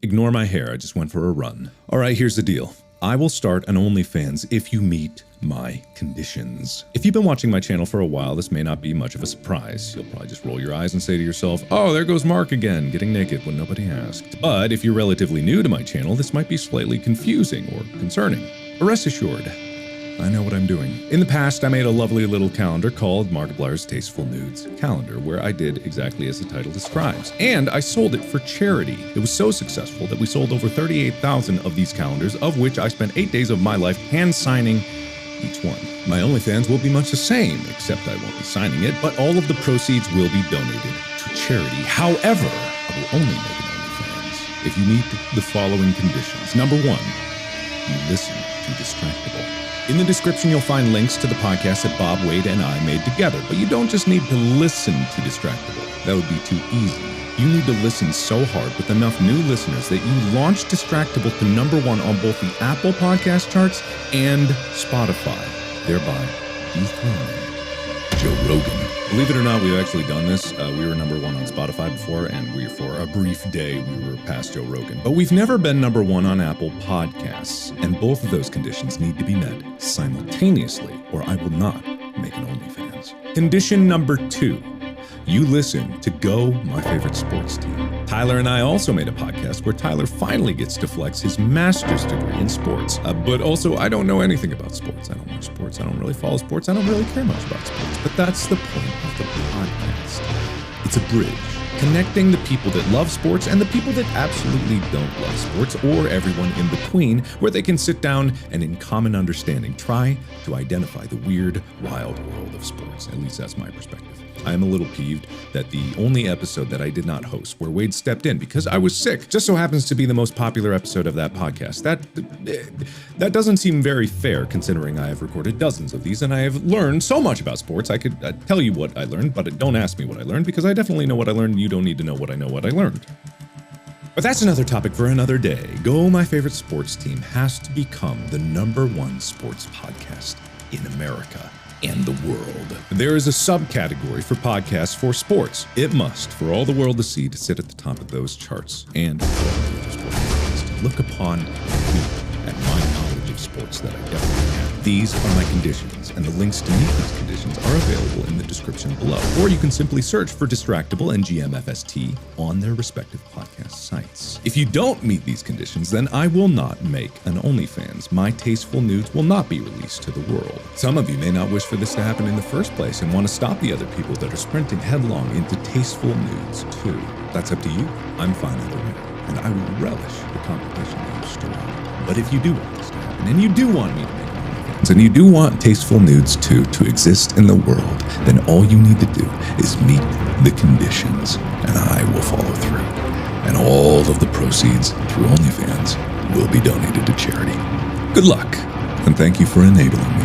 Ignore my hair, I just went for a run. Alright, here's the deal. I will start an OnlyFans if you meet my conditions. If you've been watching my channel for a while, this may not be much of a surprise. You'll probably just roll your eyes and say to yourself, oh, there goes Mark again, getting naked when nobody asked. But if you're relatively new to my channel, this might be slightly confusing or concerning. But rest assured, I know what I'm doing. In the past, I made a lovely little calendar called Markiplier's Tasteful Nudes Calendar, where I did exactly as the title describes. And I sold it for charity. It was so successful that we sold over 38,000 of these calendars, of which I spent 8 days of my life hand-signing each one. My OnlyFans will be much the same, except I won't be signing it, but all of the proceeds will be donated to charity. However, I will only make an OnlyFans if you meet the following conditions. Number 1, you listen to Distractable. In the description, you'll find links to the podcast that Bob, Wade, and I made together, but you don't just need to listen to Distractable. That would be too easy. You need to listen so hard with enough new listeners that you launch Distractable to #1 on both the Apple Podcast charts and Spotify, thereby dethroning Joe Rogan. Believe it or not, we've actually done this. We were #1 on Spotify before, and for a brief day, we were past Joe Rogan. But we've never been #1 on Apple Podcasts, and both of those conditions need to be met simultaneously, or I will not make an OnlyFans. Condition number 2. You listen to Go, My Favorite Sports Team. Tyler and I also made a podcast where Tyler finally gets to flex his master's degree in sports. But also, I don't know anything about sports. I don't watch sports. I don't really follow sports. I don't really care much about sports. But that's the point of the podcast. It's a bridge connecting the people that love sports and the people that absolutely don't love sports, or everyone in between, where they can sit down and in common understanding try to identify the weird, wild world of sports. At least that's my perspective. I am a little peeved that the only episode that I did not host, where Wade stepped in because I was sick, just so happens to be the most popular episode of that podcast. That doesn't seem very fair, considering I have recorded dozens of these and I have learned so much about sports. I could tell you what I learned, but don't ask me what I learned, because I definitely know what I learned. You don't need to know what I learned. But that's another topic for another day. Go, My Favorite Sports Team has to become the #1 sports podcast in America and the world. There is a subcategory for podcasts for sports. It must, for all the world to see, to sit at the top of those charts and for all the other sports podcasts to look upon me and my knowledge of sports that I definitely have. These are my conditions, and the links to meet these conditions are available in the description below. Or you can simply search for Distractable and GMFST on their respective podcast sites. If you don't meet these conditions, then I will not make an OnlyFans. My tasteful nudes will not be released to the world. Some of you may not wish for this to happen in the first place and want to stop the other people that are sprinting headlong into tasteful nudes too. That's up to you. I'm fine either way, and I will relish the competition that you stir up. But if you do want this to happen, and you do want me to make and you do want tasteful nudes too to exist in the world, then all you need to do is meet the conditions, and I will follow through. And all of the proceeds through OnlyFans will be donated to charity. Good luck, and thank you for enabling me.